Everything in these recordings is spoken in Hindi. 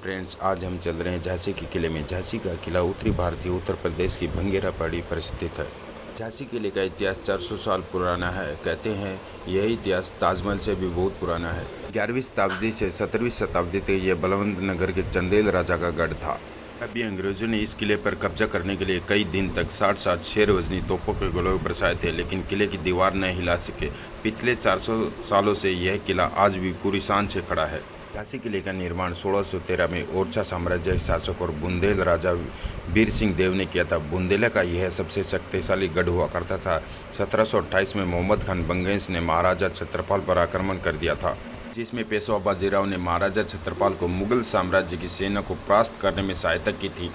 फ्रेंड्स, आज हम चल रहे हैं झांसी के किले में। झांसी का किला उत्तरी भारतीय उत्तर प्रदेश की भंगेरा पहाड़ी पर स्थित है। झांसी किले का इतिहास 400 साल पुराना है। कहते हैं यह इतिहास ताजमहल से भी बहुत पुराना है। 11वीं शताब्दी से 17वीं शताब्दी तक यह बलवंत नगर के चंदेल राजा का गढ़ था। अभी अंग्रेजों ने इस किले पर कब्जा करने के लिए कई दिन तक 60 शेर वजनी तोपों के गोले बरसाए थे, लेकिन किले की दीवार न हिला सके। पिछले 400 सालों से यह किला आज भी पूरी शान से खड़ा है। झांसी किले का निर्माण 1613 में ओरछा साम्राज्य के शासक और बुंदेल राजा वीर सिंह देव ने किया था। बुंदेला का यह सबसे शक्तिशाली गढ़ हुआ करता था। 1728 में मोहम्मद खान बंगेश ने महाराजा छत्रपाल पर आक्रमण कर दिया था, जिसमें पेशवा बाजीराव ने महाराजा छत्रपाल को मुगल साम्राज्य की सेना को परास्त करने में सहायता की थी।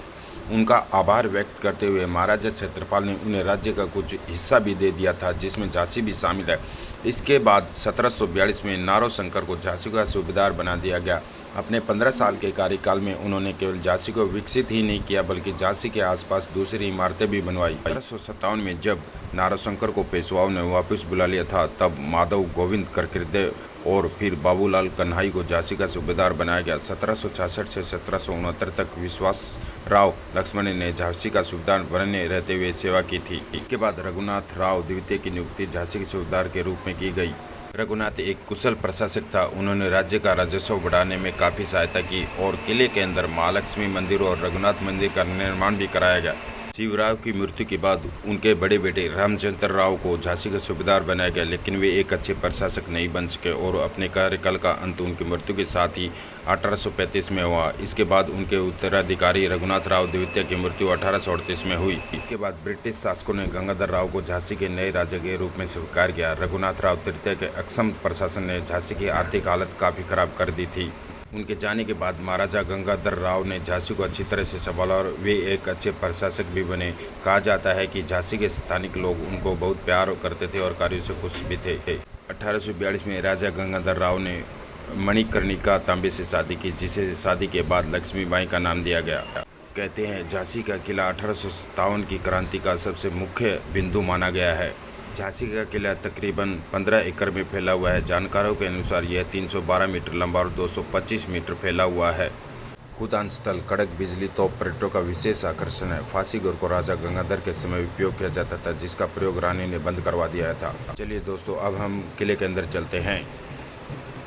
उनका आभार व्यक्त करते हुए महाराजा छत्रपाल ने उन्हें राज्य का कुछ हिस्सा भी दे दिया था, जिसमें झांसी भी शामिल है। इसके बाद 1742 में नारो शंकर को झांसी का सूबेदार बना दिया गया। अपने 15 साल के कार्यकाल में उन्होंने केवल झांसी को विकसित ही नहीं किया, बल्कि झांसी के आसपास दूसरी इमारतें भी बनवाई। 1757 में जब नारोशंकर को पेशवाओं ने वापस बुला लिया था, तब माधव गोविंद करकिरदे और फिर बाबूलाल कन्हाई को झांसी का सूबेदार बनाया गया। 1766 से 1769 तक विश्वासराव लक्ष्मण ने झांसी का सूबेदार बने रहते हुए सेवा की थी। इसके बाद रघुनाथ राव द्वितीय की नियुक्ति झांसी के सूबेदार के रूप में की गई। रघुनाथ एक कुशल प्रशासक था। उन्होंने राज्य का राजस्व बढ़ाने में काफ़ी सहायता की और किले के अंदर महालक्ष्मी मंदिर और रघुनाथ मंदिर का निर्माण भी कराया गया। शिवराव की मृत्यु के बाद उनके बड़े बेटे रामचंद्र राव को झांसी का सूबेदार बनाया गया, लेकिन वे एक अच्छे प्रशासक नहीं बन सके और अपने कार्यकाल का अंत उनकी मृत्यु के साथ ही 1835 में हुआ। इसके बाद उनके उत्तराधिकारी रघुनाथ राव द्वितीय की मृत्यु 1838 में हुई। इसके बाद ब्रिटिश शासकों ने गंगाधर राव को झांसी के नए राजा के रूप में स्वीकार किया। रघुनाथ राव तृतीय के अक्षम प्रशासन ने झांसी की आर्थिक हालत काफ़ी खराब कर दी थी। उनके जाने के बाद महाराजा गंगाधर राव ने झांसी को अच्छी तरह से संभाला और वे एक अच्छे प्रशासक भी बने। कहा जाता है कि झांसी के स्थानिक लोग उनको बहुत प्यार करते थे और कार्यों से खुश भी थे। 1842 में राजा गंगाधर राव ने मणिकर्णिका तांबे से शादी की, जिसे शादी के बाद लक्ष्मीबाई का नाम दिया गया। कहते हैं झांसी का किला 1857 की क्रांति का सबसे मुख्य बिंदु माना गया है। झांसी का किला तकरीबन 15 एकड़ में फैला हुआ है। जानकारों के अनुसार यह 312 मीटर लंबा और 225 मीटर फैला हुआ है। खुदान स्थल, कड़क बिजली तोप पर्यटकों का विशेष आकर्षण है। फांसी गोर को राजा गंगाधर के समय उपयोग किया जाता था, जिसका प्रयोग रानी ने बंद करवा दिया था। चलिए दोस्तों, अब हम किले के अंदर चलते हैं।